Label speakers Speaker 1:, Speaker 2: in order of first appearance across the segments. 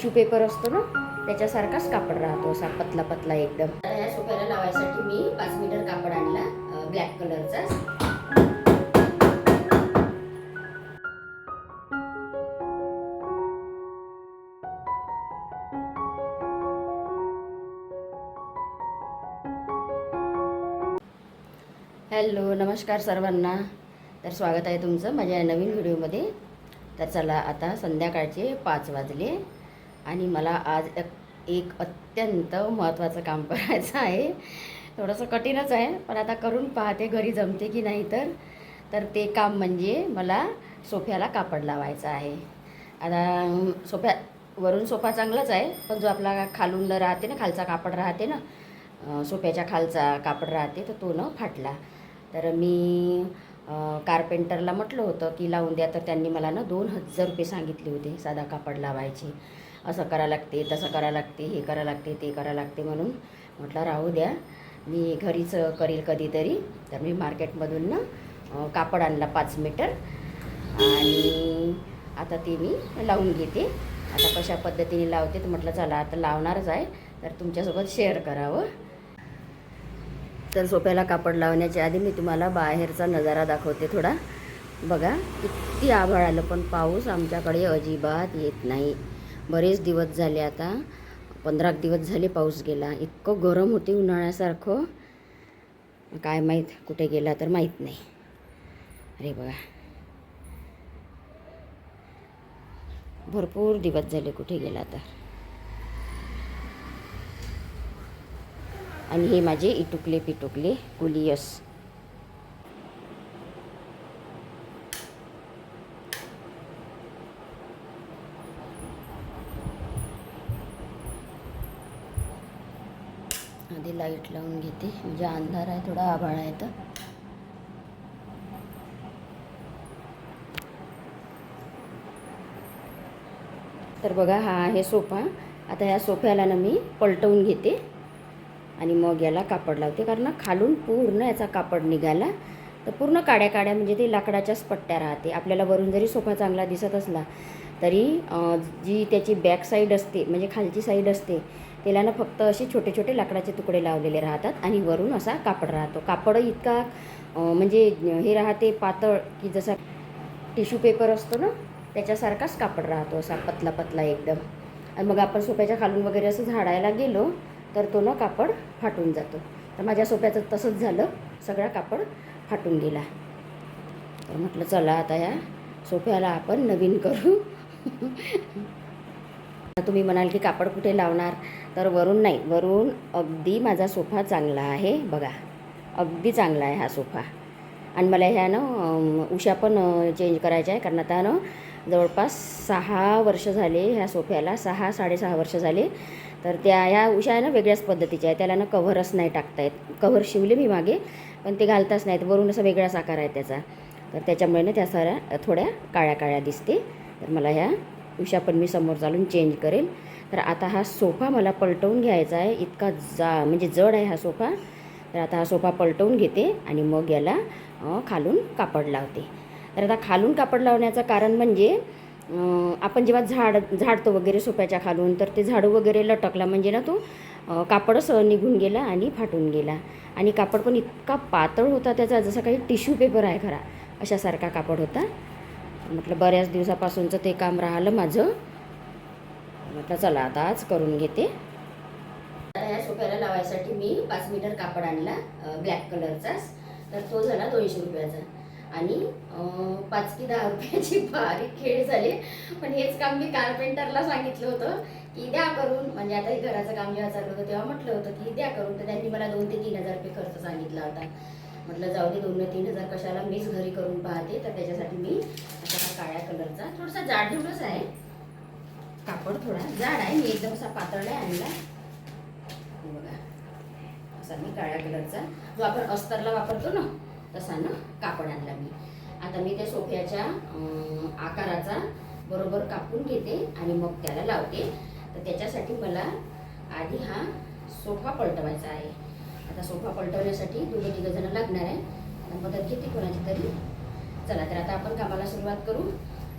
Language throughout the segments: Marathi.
Speaker 1: टिश्यू पेपर असतो ना त्याच्यासारखाच कापड राहतो, असा पतला पतला एकदम. आता या सोफ्याला लावायसाठी मी 5 मीटर कापड आणला ब्लॅक कलरचा. हॅलो, नमस्कार सर्वांना. तर स्वागत आहे तुमचं माझ्या नवीन व्हिडिओमध्ये. तर चला, आता संध्याकाळचे 5 वाजले आणि मला आज एक अत्यंत महत्त्वाचं काम करायचं आहे. थोडंसं कठीणच आहे, पण आता करून पाहते घरी जमते की नाही. तर ते काम म्हणजे मला सोफ्याला कापड लावायचं आहे. आता वरून सोफा चांगलाच आहे, पण जो आपला खालून राहते ना, खालचा कापड राहते ना, सोफ्याच्या खालचा कापड राहते, तर तो न फाटला. तर मी कारपेंटरला म्हटलं होतं की लावून द्या, तर त्यांनी मला ना 2000 रुपये सांगितले होते साधा कापड लावायचे. असं करा लागते, तसं करा लागते, हे करा लागते, ते करा लागते. म्हणून म्हटलं राहू द्या, मी घरीच करील कधीतरी. तर मी मार्केटमधून ना कापड आणला 5 मीटर आणि आता ते मी लावून घेते. आता कशा पद्धतीने लावते तर म्हटलं चला, आता लावणारच आहे तर तुमच्यासोबत शेअर करावं. तर सोफ्याला कापड लावण्याच्या आधी मी तुम्हाला बाहेरचा नजारा दाखवते थोडा. बघा किती आभाळ आलं, पण पाऊस आमच्याकडे अजिबात येत नाही. बरेच दिवस झाले, आता 15 दिवस झाले पाऊस गेला. इतकं गरम होते उन्हाळ्यासारखं, काय माहीत कुठे गेला तर माहीत नाही. अरे बघा, भरपूर दिवस झाले कुठे गेला तर. आणि हे माझे इटुकले पिटुकले कुलियस. आधी लाईट लावून घेते, म्हणजे अंधार आहे, थोडा आभाळ आहे. तर बघा, हा आहे सोफा. आता या सोफ्याला ना मी पलटवून घेते आणि मग याला कापड लावते. कारण खालून पूर्ण याचा कापड निघाला तर पूर्ण काड्या काड्या, म्हणजे ते लाकडाच्याच पट्ट्या राहते. आपल्याला वरून जरी सोफा चांगला दिसत असला तरी जी त्याची बॅक साईड असते, म्हणजे खालची साईड असते, त्याला ना फक्त असे छोटे छोटे लाकडाचे तुकडे लावलेले राहतात आणि वरून असा कापड राहतो. कापड इतका म्हणजे हे राहते पातळ, की जसा टिश्यू पेपर असतो ना त्याच्यासारखाच कापड राहतो, असा पतला पतला एकदम. आणि मग आपण सोफ्याच्या खालून वगैरे असं झाडायला गेलो तर तो ना कापड फाटून जातो. तर माझ्या सोफ्याचं तसंच झालं, सगळा कापड फाटून गेला. तर म्हटलं चला, आता या सोफ्याला आपण नवीन करू. तुम्ही म्हणाल की कापड कुठे लावणार, तर वरून नाही, वरून अगदी माझा सोफा चांगला आहे. बघा, अगदी चांगला आहे हा सोफा. आणि मला ह्या ना उशा पण चेंज करायच्या आहे, कारण आता ना जवळपास 6 वर्ष झाले ह्या सोफ्याला, 6-6.5 वर्ष झाले. तर ह्या उशा आहे ना वेगळ्याच पद्धतीच्या आहे, त्याला ना कव्हरच नाही टाकता येत. कव्हर शिवले मी मागे, पण ते घालताच नाहीत. वरून असा वेगळाच आकार आहे त्याचा, तर त्याच्यामुळे ना त्या साऱ्या थोड्या काळ्या काळ्या दिसते. तर मला ह्या उशा पण मी समोर चालून चेंज करेल. तर आता हा सोफा मला पलटवून घ्यायचा आहे. इतका म्हणजे जड आहे हा सोफा. तर आता हा सोफा पलटवून घेते आणि मग याला खालून कापड लावते. तर आता खालून कापड लावण्याचं कारण म्हणजे आपण जेव्हा झाडतो वगैरे सोफ्याच्या खालून, तर ते झाडू वगैरे लटकला म्हणजे ना तो कापडच निघून गेला आणि फाटून गेला. आणि कापड पण इतका पातळ होता त्याचा, जसा काही टिश्यू पेपर आहे खरा, अशासारखा कापड होता. म्हटलं बऱ्याच दिवसापासूनचं ते काम राहिलं माझं, म्हटलं चला आता आज करून घेते. या सोफ्याला लावायसाठी मी 5 मीटर कापड आणला ब्लॅक कलरचाच. तर तो झाला 200 रुपयाचा. आणि 5 की 10 रुपयाची बारीक खेळ झाली. पण हेच काम मी कारपेंटरला सांगितलं होतं की द्या करून, म्हणजे आता घराचं काम जेव्हा चालू होतं तेव्हा म्हटलं होतं की द्या करून. तर त्यांनी मला 2 ते 3 हजार रुपये खर्च सांगितला होता. म्हटलं जाऊ दे, 2 ते 3 हजार कशाला, मीच घरी करून पाहते. तर त्याच्यासाठी मी असा हा काळ्या कलरचा, थोडासा जाडजूडच आहे कापड, थोडा जाड आहे, मी एकदम असा पातळ नाही आणला. बघा, असा मी काळ्या कलरचा, जो आपण अस्तरला वापरतो ना तसा ना कापड आणला मी. आता मी त्या सोफ्याच्या आकाराचा बरोबर कापून घेते आणि मग त्याला लावते. तर त्याच्यासाठी मला आधी हा सोफा पलटवायचा आहे. आता सोफा पलटवण्यासाठी 2-3 जण लागणार आहे. मदत घेते कोणाची तरी. चला, तर आता आपण कामाला सुरुवात करू.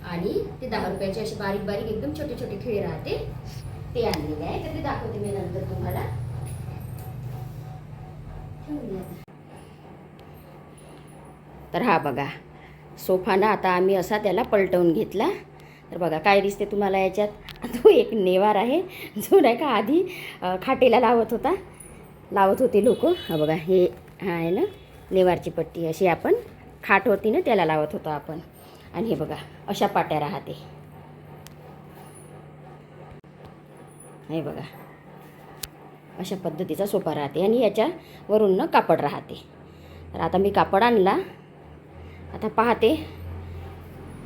Speaker 1: आणि ते 10 रुपयाचे असे बारीक बारीक एकदम छोटे छोटे खिळे राहते ते आणलेले आहे. तर ते दाखवते मी नंतर तुम्हाला. तर हा बघा सोफा ना आता आम्ही असा त्याला पलटवून घेतला. तर बघा काय दिसते तुम्हाला याच्यात. तो एक नेवार आहे जो नाही का आधी खाटेला लावत होते लोक. हा बघा हे हा आहे ना नेवारची पट्टी. अशी आपण खाट होती ना त्याला लावत होतो आपण. आणि हे बघा अशा पाट्या राहते. हे बघा अशा पद्धतीचा सोफा राहते आणि याच्यावरून ना कापड राहते. तर आता मी कापड आणला. आता पाहते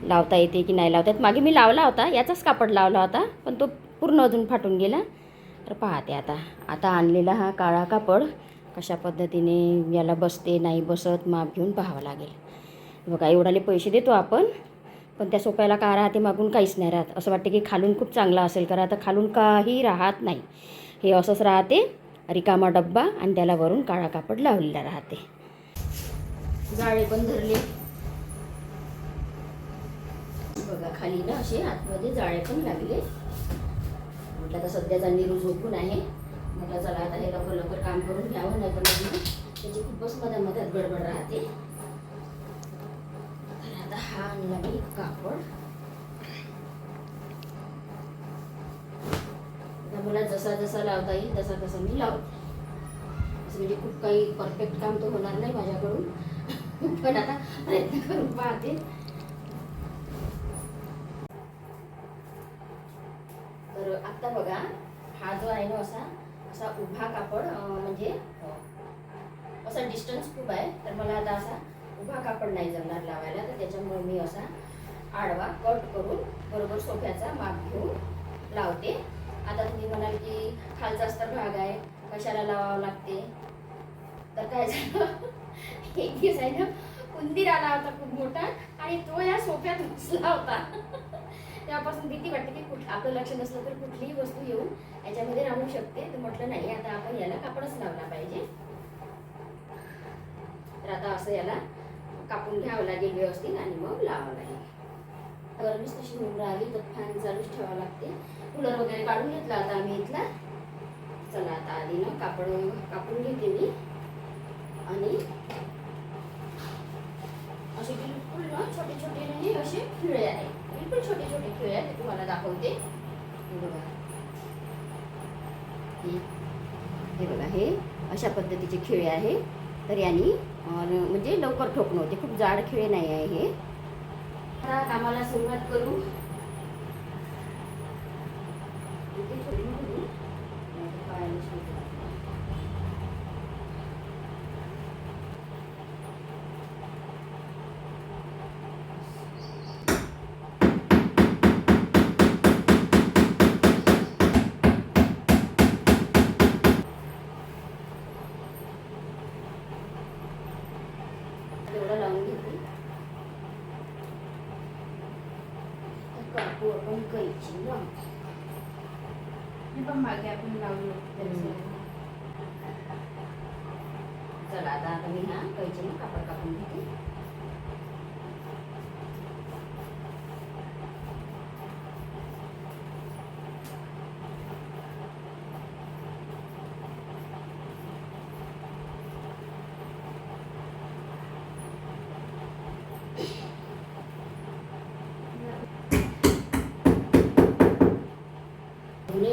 Speaker 1: लावता येते की नाही लावता येत. मागे मी लावला होता याचाच कापड लावला होता पण तो पूर्ण अजून फाटून गेला. तर पाहते आता आणलेला हा काळा कापड कशा पद्धतीने याला बसते नाही बसत माप घेऊन पाहावं लागेल. बघा एवढाले पैसे देतो आपण पण त्या सोफ्याला का राहते मागून काहीच नाही राहत. असं वाटते की खालून खूप चांगला असेल कारण आता खालून काही राहत नाही. हे असंच राहते रिकामा डब्बा आणि त्याला वरून काळा कापड लावलेला राहते. जाळे पण धरले बघा खाली ना असे आतमध्ये जाळे पण लागले. म्हटलं आता सध्याचा नीरू झोपून आहे. म्हटलं चला आता हे लवकर काम करून घ्यावं नाही तर मग त्याची खूपच मध्यात गडबड राहते. तर आता हा आणला मी कापड. आता मला जसा लावता येईल तसा मी लावते. असं म्हणजे खूप काही परफेक्ट काम तर होणार नाही माझ्याकडून पण आता प्रयत्न करून पाहते. तर आता बघा हा जो आहे ना असा उभा कापड म्हणजे असा डिस्टन्स खूप आहे. तर मला आता असा उभा कापड नाही जमणार लावायला. तर त्याच्यामुळे मी असा आडवा कट करून बरोबर सोफ्याचा माप घेऊन लावते. आता तुम्ही म्हणाल की खालचा अस्तर भाग आहे कशाला लावावं लागते. तर काय झालं एक दिवस आहे ना उंदीर आला होता खूप मोठा आणि तो या सोफ्यात बसला होता. त्यापासून भीती वाटते की आपलं लक्ष नसलं तर कुठलीही वस्तू येऊन याच्यामध्ये राहू शकते. तर म्हटलं नाही आता आपण याला कापडच लावला पाहिजे. तर आता असं याला कापून घ्यावं लागेल व्यवस्थित आणि मग लावावं लागेल. गरमीच तशी होऊन राहिली तर फॅन चालूच ठेवावं लागते. कूलर वगैरे काढून घेतला आता आम्ही इथला. चला आता आधी ना कापड कापून घेते मी आणि असे बिलकुल ना छोटे छोटे म्हणजे असे खिळे आहे. बिलकुल छोटे छोटे खिळे आहेत. ते तुम्हाला दाखवते. हे बघा हे अशा पद्धतीचे खिळे आहे. तर यांनी म्हणजे लवकर ठोकणं होते. खूप जाड खिळे नाही आहे हे. आता कामाला सुरुवात करू. लावून घेते कापू आपण कैची ना पण मागे आपण लावलो. चला आता मी हा कैचीने कापड कापून घेते.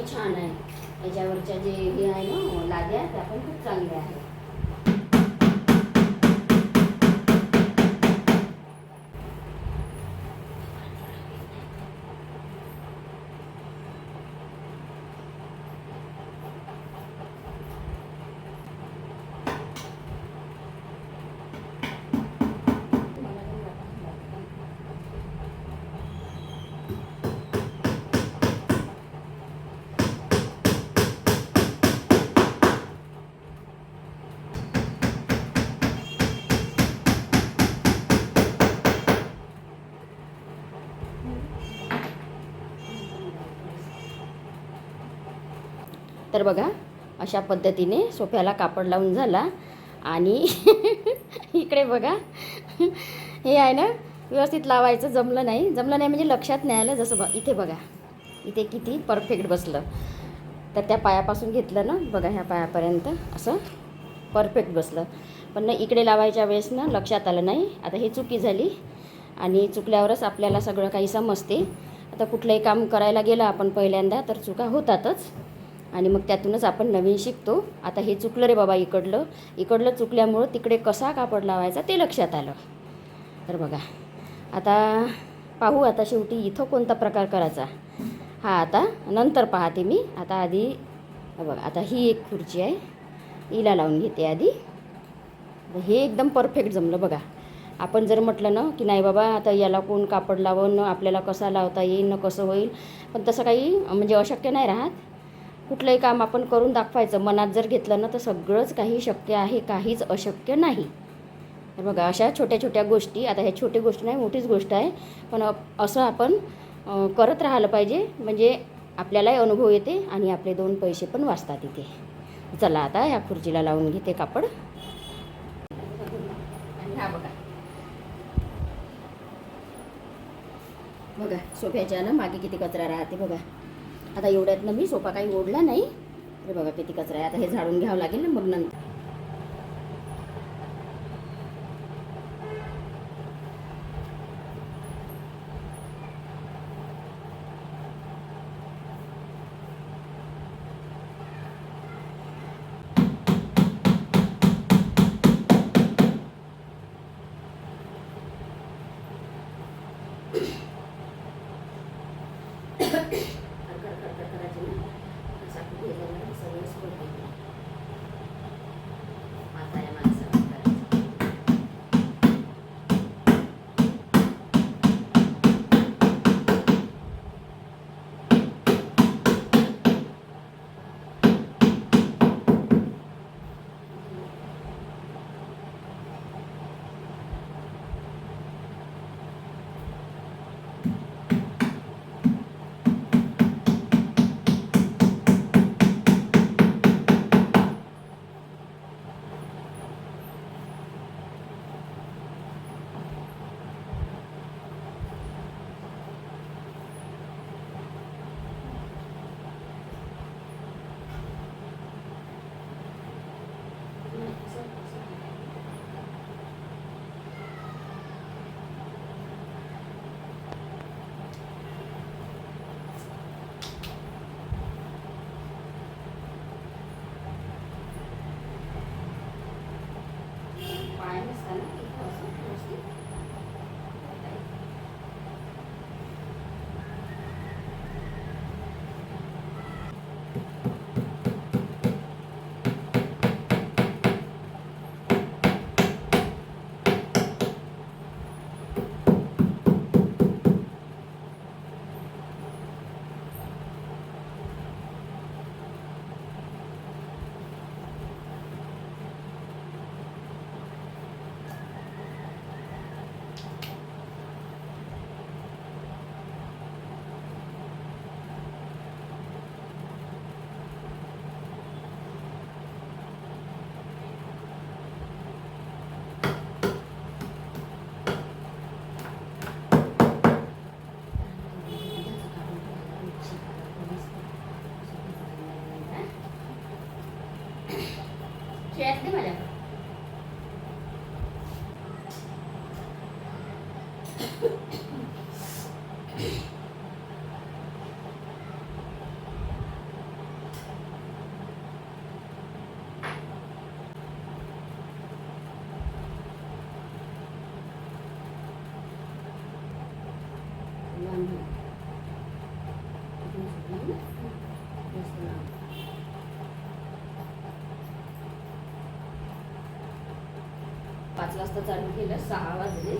Speaker 1: छान आहे. याच्यावरच्या जे हे आहे ना लाद्या त्या पण खूप चांगल्या आहेत. तर बघा अशा पद्धतीने सोफ्याला कापड लावून झाला. आणि इकडे बघा हे आहे ना व्यवस्थित लावायचं जमलं नाही म्हणजे लक्षात नाही आलं. जसं इथे बघा, इथे किती परफेक्ट बसलं. तर त्या पायापासून घेतलं ना बघा, ह्या पायापर्यंत असं परफेक्ट बसलं. पण ना इकडे लावायच्या वेळेस ना लक्षात आलं नाही. आता ही चुकी झाली आणि चुकल्यावरच आपल्याला सगळं काही समजते. आता कुठलंही काम करायला गेलं आपण पहिल्यांदा तर चुका होतातच आणि मग त्यातूनच आपण नवीन शिकतो. आता हे चुकलं रे बाबा, इकडलं चुकल्यामुळं तिकडे कसा कापड लावायचा ते लक्षात आलं. तर बघा आता पाहू, आता शेवटी इथं कोणता प्रकार करायचा हा आता नंतर पाहते मी. आता आधी बघा, आता ही एक खुर्ची आहे, हिला लावून घेते आधी. हे एकदम परफेक्ट जमलं बघा. आपण जर म्हटलं ना की नाही बाबा आता याला कोण कापड लावून आपल्याला कसा लावता येईल ना कसं होईल, पण तसं काही म्हणजे अशक्य नाही राहत. कुठलंही काम आपण करून दाखवायचं, मनात जर घेतलं ना तर सगळंच काही शक्य आहे, काहीच अशक्य नाही. तर बघा अशा छोट्या छोट्या गोष्टी, आता ह्या छोटी गोष्ट नाही मोठीच गोष्ट आहे, पण असं आपण करत राहिलं पाहिजे, म्हणजे आपल्यालाही अनुभव येते आणि आपले 2 पैसे पण वाचतात इथे. चला आता ह्या खुर्चीला लावून घेते कापड. आणि हा बघा बघा सोफ्याच्या ना मागे किती कचरा राहते बघा. आता एवढ्यातनं मी सोफा काही ओढला नाही. अरे बघा किती कचरा आहे. आता हे झाडून घ्यावं लागेल ना मग नंतर. शेत दे माझ्या. पाच वाजता चालू केलं, 6 वाजले.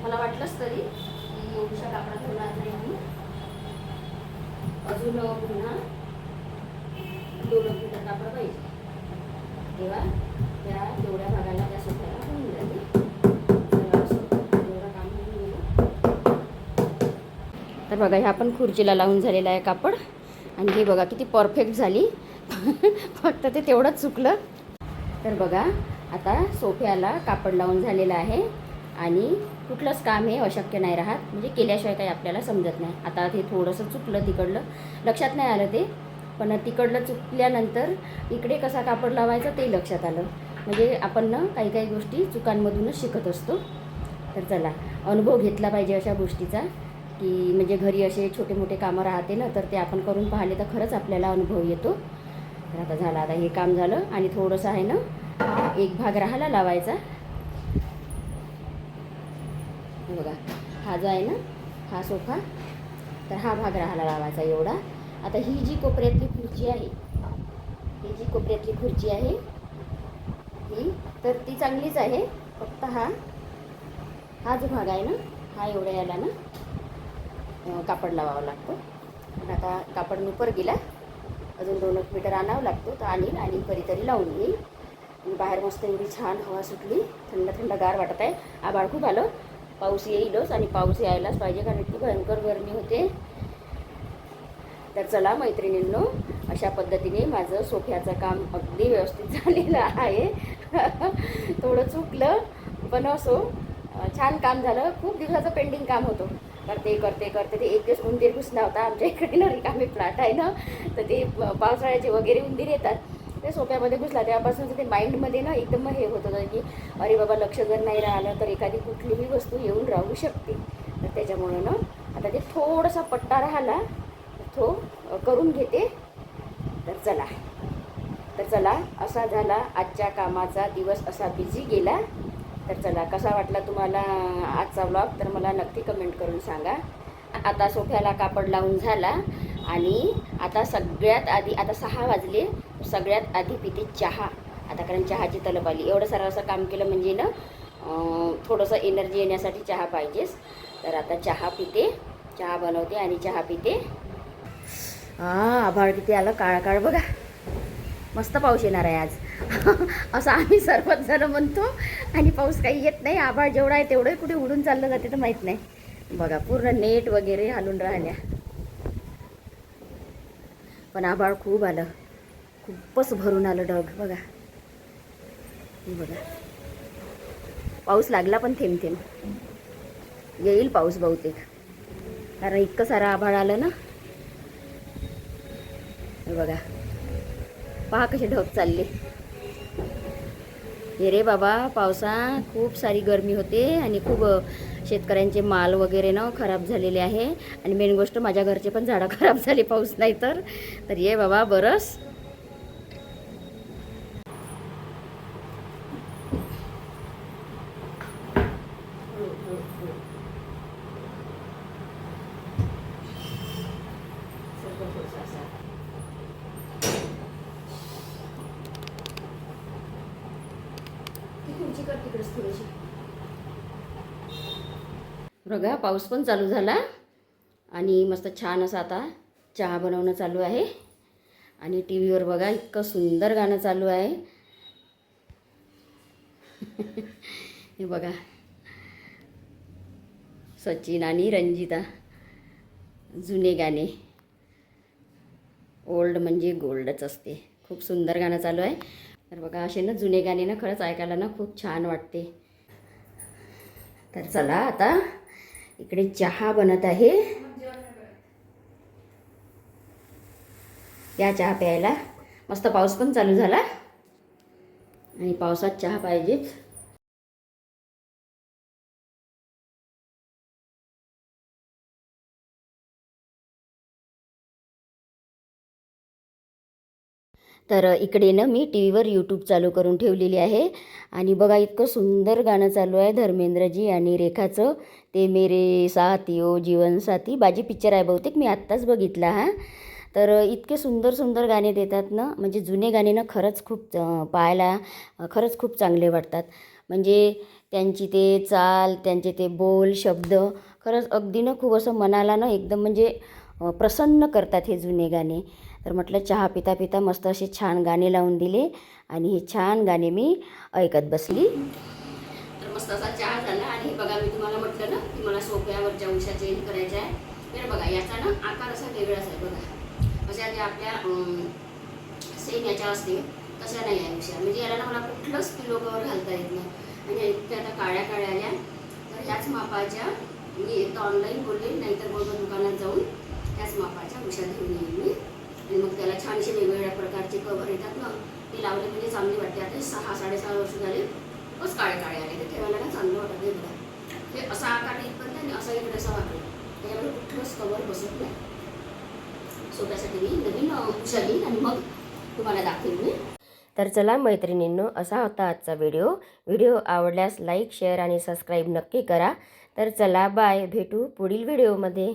Speaker 1: मला वाटलंच तरी की एवढ्या कापडात होणार नाही मी अजून पुन्हा 2 मीटर कापड पाहिजे, तेव्हा त्या तेवढ्या भागाला त्या सोफ्याला होऊन जाते. एवढं काम होऊन गेलं. तर बघा ह्या पण खुर्चीला लावून झालेला आहे कापड. आणि हे बघा किती परफेक्ट झाली. फक्त ते तेवढंच चुकलं. तर बघा आता सोफ्याला कापड लावून झालेलं आहे आणि कुठलंच काम हे अशक्य नाही राहत, म्हणजे केल्याशिवाय काही आपल्याला समजत नाही. आता ते थोडंसं चुकलं, तिकडलं लक्षात नाही आलं ते, पण तिकडलं चुकल्यानंतर इकडे कसा कापड लावायचा ते लक्षात आलं. म्हणजे आपण ना काही काही गोष्टी चुकांमधूनच शिकत असतो. तर चला, अनुभव घेतला पाहिजे अशा गोष्टीचा, की म्हणजे घरी असे छोटे मोठे कामं राहते ना, तर ते आपण करून पाहिले तर खरंच आपल्याला अनुभव येतो. तर आता झालं, आता हे काम झालं आणि थोडंसं आहे ना एक भाग राहिला लावायचा. बघा हा जो आहे ना हा सोफा, तर हा भाग राहिला लावायचा एवढा. आता ही जी कोपऱ्यातली खुर्ची आहे, ही जी कोपऱ्यातली खुर्ची आहे ही, तर ती चांगलीच आहे. फक्त हा जो भाग आहे ना, हा एवढ्या याला ना कापड लावावं लागतं. पण आता कापड नुपर गेला, अजून 2 मीटर आणावं लागतो. तर आणील आणि कधीतरी लावून येईल. आणि बाहेर मस्त एवढी छान हवा सुटली, थंड थंड गार वाटत आहे. आभाळ खूप आलं, पाऊस येईलच आणि पाऊस यायलाच पाहिजे, कारण इतकी भयंकर गरमी होते. तर चला मैत्रिणींनो, अशा पद्धतीने माझं सोफ्याचं काम अगदी व्यवस्थित झालेलं आहे. थोडं चुकलं पण असो, छान काम झालं. खूप दिवसाचं पेंडिंग काम होतं. करते करते करते ते एक दिवस उंदीर घुसला होता आमच्या इकडे ना, रिकामी फ्लॅट आहे ना, तर ते पावसाळ्याचे वगैरे उंदीर येतात, ते सोफ्यामध्ये घुसला. तेव्हापासून ते माइंडमध्ये ना एकदम हे होत होतं की अरे बाबा, लक्ष जर नाही राहिलं तर एखादी कुठलीही वस्तू येऊन राहू शकते. तर त्याच्यामुळं ना आता ते थोडासा पट्टा राहिला तो करून घेते. तर चला असा झाला आजच्या कामाचा दिवस, असा बिझी गेला. तर चला, कसा वाटला तुम्हाला आजचा व्लॉग, तर मला नक्की कमेंट करून सांगा. आता सोफ्याला कापड लावून झाला आणि आता सगळ्यात आधी, आता 6 वाजले, सगळ्यात आधी पिते चहा. आता कारण चहाची तलप आली. एवढं सारं असं काम केलं म्हणजे ना थोडंसं एनर्जी येण्यासाठी चहा पाहिजेच. तर आता चहा पिते, चहा बनवते आणि चहा पिते. आभाळ किती आलं, काळ काळ बघा. मस्त पाऊस येणार आहे आज. असं आम्ही सर्वच जण म्हणतो आणि पाऊस काही येत नाही. आभाळ जेवढा आहे तेवढं कुठे उडून चाललं जाते तर माहीत नाही. बघा पूर्ण नेट वगैरे हालून राहिल्या, पण आभाळ खूप आलं, खूपच भरून आलं ढग. बघा बघा, पाऊस लागला पण थेंब थेंब. येईल पाऊस बहुतेक, कारण इतकं सारं आभाळ आलं ना. हे बघा, पहा कसे ढग चालले. हे रे बाबा, पावसा खूप सारी गरमी होते आणि खूप शेतकऱ्यांचे माल वगैरे ना खराब झालेले आहे. आणि मेन गोष्ट, माझ्या घरचे पण झाडं खराब झाले पाऊस नाही तर. तर ये बाबा बरस. बघा पाऊस पण चालू झाला आणि मस्त छान असं आता चहा बनवणं चालू आहे. आणि टी व्हीवर बघा इतकं सुंदर गाणं चालू आहे. हे बघा, सचिन आणि रंजिता, जुने गाणे. ओल्ड म्हणजे गोल्डच असते. खूप सुंदर गाणं चालू आहे. तर बघा, असे ना जुने गाणे ना खरंच ऐकायला ना खूप छान वाटते. तर चला, आता इकडे चहा बनत आहे. या चहा प्यायला. मस्त पाऊस पण चालू झाला आणि पावसात चहा पाहिजेच. तर इकडे ना मी टी व्हीवर यूट्यूब चालू करून ठेवलेली आहे. आणि बघा इतकं सुंदर गाणं चालू आहे धर्मेंद्रजी आणि रेखाचं. ते मेरे साथियो जीवनसाथी, बाजी पिक्चर आहे बहुतेक, मी आत्ताच बघितला हा. तर इतके सुंदर सुंदर गाणे देतात ना, म्हणजे जुने गाणे ना खरंच खूप पाहायला खरंच खूप चांगले वाटतात. म्हणजे त्यांची ते चाल, त्यांचे ते बोल शब्द खरंच अगदी ना खूप असं मनाला ना एकदम म्हणजे प्रसन्न करतात हे जुने गाणे. तर म्हटलं चहा पिता पिता मस्त असे छान गाणे लावून दिले आणि हे छान गाणे मी ऐकत बसली. तर मस्त असा चहा झाला आणि बघा मी तुम्हाला म्हटलं ना की मला सोफ्यावरच्या उशा चेंज करायच्या आहे. तर बघा याचा ना आकार असा वेगळाच आहे बघा. अशा ज्या आपल्या सेम याच्या असते तशा नाही आहे उशा. म्हणजे याला ना मला कुठलंच पिलो कवर घालता येत नाही. आणि इतक्या आता काळ्या काळ्या आल्या. तर ह्याच मापाच्या मी एकदा ऑनलाईन बोलले, नाहीतर मग दुकानात जाऊन ह्याच मापाच्या उशा घेऊन येईल मी. आणि मग त्याला छानसे वेगवेगळ्या प्रकारचे कवर येतात ना, ते लावले म्हणजे चांगली वाटते. आता 6-6.5 वर्ष झाले बस काळे काळे आले. ते ठेवायला ना चांगलं वाटत नाही बघा. हे असा आकार इथपर्यंत आणि असा इकडे असा वाटतो. त्याच्यामुळे कुठलंच कवर बसत नाही. सो त्यासाठी मी नवीन उशा घेईन आणि मग तुम्हाला दाखवेन मी. तर चला मैत्रिणींनो, असा होता आजचा व्हिडिओ आवडल्यास लाईक शेअर आणि सबस्क्राईब नक्की करा. तर चला बाय, भेटू पुढील व्हिडिओमध्ये.